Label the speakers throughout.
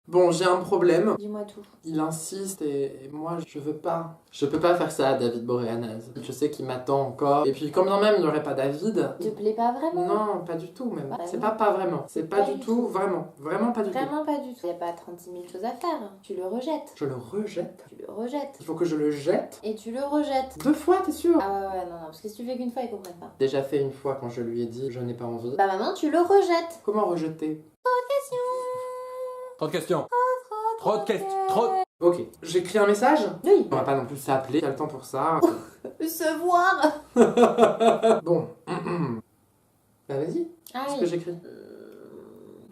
Speaker 1: Bon, j'ai un problème.
Speaker 2: Dis-moi tout.
Speaker 1: Il insiste et moi je veux pas. Je peux pas faire ça à David Boreanaz. Je sais qu'il m'attend encore. Et puis quand bien même il n'y aurait pas David.
Speaker 2: Te plaît pas vraiment?
Speaker 1: Non, pas du tout même.
Speaker 2: Bah
Speaker 1: C'est
Speaker 2: oui.
Speaker 1: pas vraiment. C'est pas du tout vraiment. Vraiment pas du tout.
Speaker 2: Vraiment pas du tout. Y a pas 36 000 choses à faire. Tu le rejettes.
Speaker 1: Je le rejette.
Speaker 2: Tu le rejettes.
Speaker 1: Il faut que je le jette.
Speaker 2: Et tu le rejettes.
Speaker 1: 2 fois, t'es sûr?
Speaker 2: Ah ouais, non, parce que si tu fais qu'une fois, ils comprennent pas.
Speaker 1: Déjà fait une fois quand je lui ai dit je n'ai pas envie.
Speaker 2: Bah maintenant, tu le rejettes.
Speaker 1: Comment rejeter?
Speaker 3: Trop de questions. Trop de questions. Trop.
Speaker 1: Ok, j'écris un message.
Speaker 2: Oui.
Speaker 1: On va pas non plus s'appeler, t'as le temps pour ça.
Speaker 2: Se voir.
Speaker 1: Bon. Bah vas-y,
Speaker 2: Ah
Speaker 1: qu'est-ce
Speaker 2: oui.
Speaker 1: que j'écris?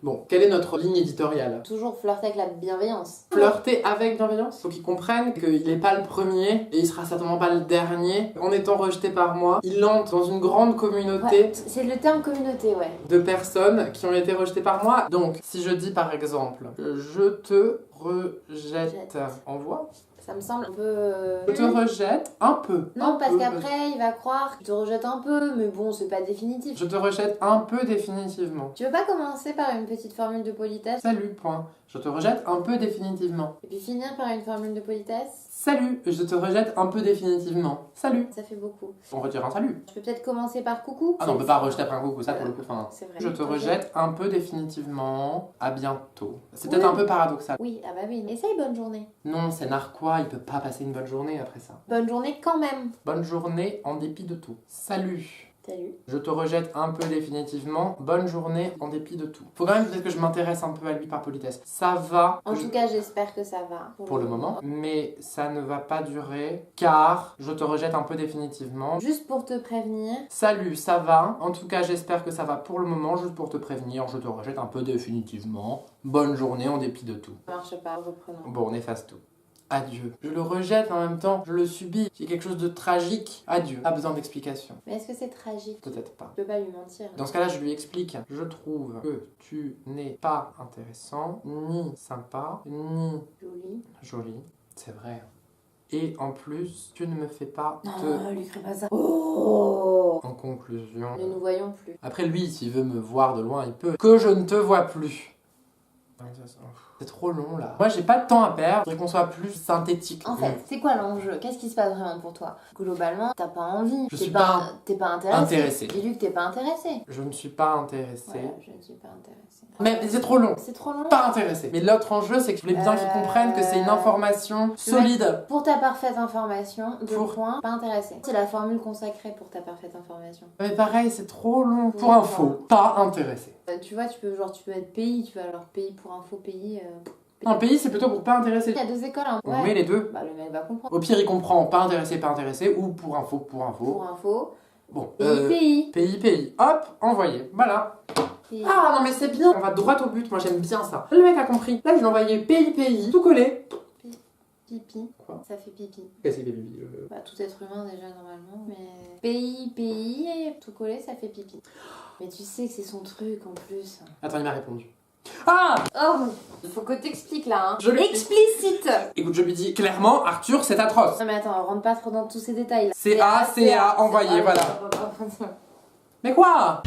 Speaker 1: Bon, quelle est notre ligne éditoriale?
Speaker 2: Toujours flirter avec la bienveillance.
Speaker 1: Flirter avec bienveillance. Faut qu'il comprenne qu'il n'est pas le premier et il sera certainement pas le dernier. En étant rejeté par moi, il entre dans une grande communauté
Speaker 2: Ouais, c'est le terme communauté, ouais.
Speaker 1: de personnes qui ont été rejetées par moi. Donc, si je dis par exemple, je te rejette, envoie.
Speaker 2: Ça me semble un peu...
Speaker 1: Je te rejette un peu.
Speaker 2: Non,
Speaker 1: Un
Speaker 2: parce
Speaker 1: peu.
Speaker 2: qu'après, il va croire qu'il te rejette un peu, mais bon, c'est pas définitif.
Speaker 1: Je te rejette un peu définitivement.
Speaker 2: Tu veux pas commencer par une petite formule de politesse
Speaker 1: Salut, point. Je te rejette un peu définitivement.
Speaker 2: et puis finir par une formule de politesse?
Speaker 1: Salut, je te rejette un peu définitivement. Salut.
Speaker 2: Ça fait beaucoup.
Speaker 1: On retire un salut.
Speaker 2: Je peux peut-être commencer par coucou?
Speaker 1: Ah non, on peut pas rejeter après un coucou, ça pour le coup, enfin...
Speaker 2: C'est vrai.
Speaker 1: Je te
Speaker 2: Ok.
Speaker 1: rejette un peu définitivement. À bientôt. C'est
Speaker 2: Oui.
Speaker 1: peut-être un peu paradoxal.
Speaker 2: Oui, ah bah oui. Essaye bonne journée.
Speaker 1: Non, c'est narquois, il peut pas passer une bonne journée après ça.
Speaker 2: Bonne journée quand même.
Speaker 1: Bonne journée en dépit de tout. Salut.
Speaker 2: Salut.
Speaker 1: Je te rejette un peu définitivement. Bonne journée en dépit de tout. Faut quand même peut-être que je m'intéresse un peu à lui par politesse. Ça va.
Speaker 2: En tout cas, j'espère que ça va.
Speaker 1: Pour le moment. Mais ça ne va pas durer. Car je te rejette un peu définitivement.
Speaker 2: Juste pour te prévenir.
Speaker 1: Salut, ça va. En tout cas, j'espère que ça va pour le moment. Juste pour te prévenir, je te rejette un peu définitivement. Bonne journée en dépit de tout.
Speaker 2: Ça marche pas, reprenons.
Speaker 1: Bon, on efface tout. Adieu. Je le rejette en même temps, je le subis. C'est quelque chose de tragique. Adieu. Pas besoin d'explication.
Speaker 2: Mais est-ce que c'est tragique?
Speaker 1: Peut-être pas.
Speaker 2: Je peux pas lui mentir.
Speaker 1: Dans ce cas-là, je lui explique. Je trouve que tu n'es pas intéressant, ni sympa, ni
Speaker 2: Joli.
Speaker 1: joli. C'est vrai. Et en plus, tu ne me fais pas
Speaker 2: Non,
Speaker 1: de...
Speaker 2: lui crie pas ça. Oh!
Speaker 1: En conclusion...
Speaker 2: Ne nous voyons plus.
Speaker 1: Après, lui, s'il veut me voir de loin, il peut. Que je ne te vois plus. C'est trop long là. Moi j'ai pas de temps à perdre, je voudrais qu'on soit plus synthétique.
Speaker 2: En fait, c'est quoi l'enjeu? Qu'est-ce qui se passe vraiment pour toi? Globalement, t'as pas envie.
Speaker 1: Je
Speaker 2: T'es
Speaker 1: suis pas
Speaker 2: T'es pas intéressé.
Speaker 1: intéressé.
Speaker 2: Dis-lui que t'es pas intéressé.
Speaker 1: Je ne suis pas intéressé.
Speaker 2: Voilà, je ne suis pas intéressée.
Speaker 1: Mais c'est trop long.
Speaker 2: C'est trop long.
Speaker 1: Pas intéressé. Mais l'autre enjeu, c'est que je voulais bien qu'ils comprennent que c'est une information solide.
Speaker 2: Pour ta parfaite information, deux
Speaker 1: Pour-
Speaker 2: points, pas intéressé. C'est la formule consacrée pour ta parfaite information.
Speaker 1: Mais pareil, c'est trop long. Pour
Speaker 2: Oui,
Speaker 1: info, pas intéressé.
Speaker 2: Tu vois, tu peux être pays, tu vois, alors pays pour info, pays.
Speaker 1: Un pays, c'est plutôt pour pas intéressé.
Speaker 2: Il y a deux écoles, hein.
Speaker 1: On met les deux.
Speaker 2: Bah, le mec va comprendre.
Speaker 1: Au pire, il comprend pas intéressé, ou pour info, pour info.
Speaker 2: Pour info,
Speaker 1: Bon,
Speaker 2: pays.
Speaker 1: Hop, envoyé. Voilà.
Speaker 2: Pays.
Speaker 1: Ah non mais c'est bien, on va droit au but, moi j'aime bien ça. Le mec a compris. Là je l'ai envoyé pays, tout collé.
Speaker 2: Pipi.
Speaker 1: Quoi
Speaker 2: Ça fait pipi.
Speaker 1: Qu'est-ce que c'est pipi
Speaker 2: Bah, tout être humain déjà normalement, mais pays, et tout collé, ça fait pipi. Mais tu sais que c'est son truc en plus.
Speaker 1: Attends, il m'a répondu. Ah
Speaker 2: Oh, il faut que t'expliques là, hein.
Speaker 1: Je lui-
Speaker 2: Explicite.
Speaker 1: Écoute, je lui dis clairement, Arthur, c'est atroce.
Speaker 2: Non mais attends, rentre pas trop dans tous ces détails là.
Speaker 1: CA, envoyé, voilà. Mais quoi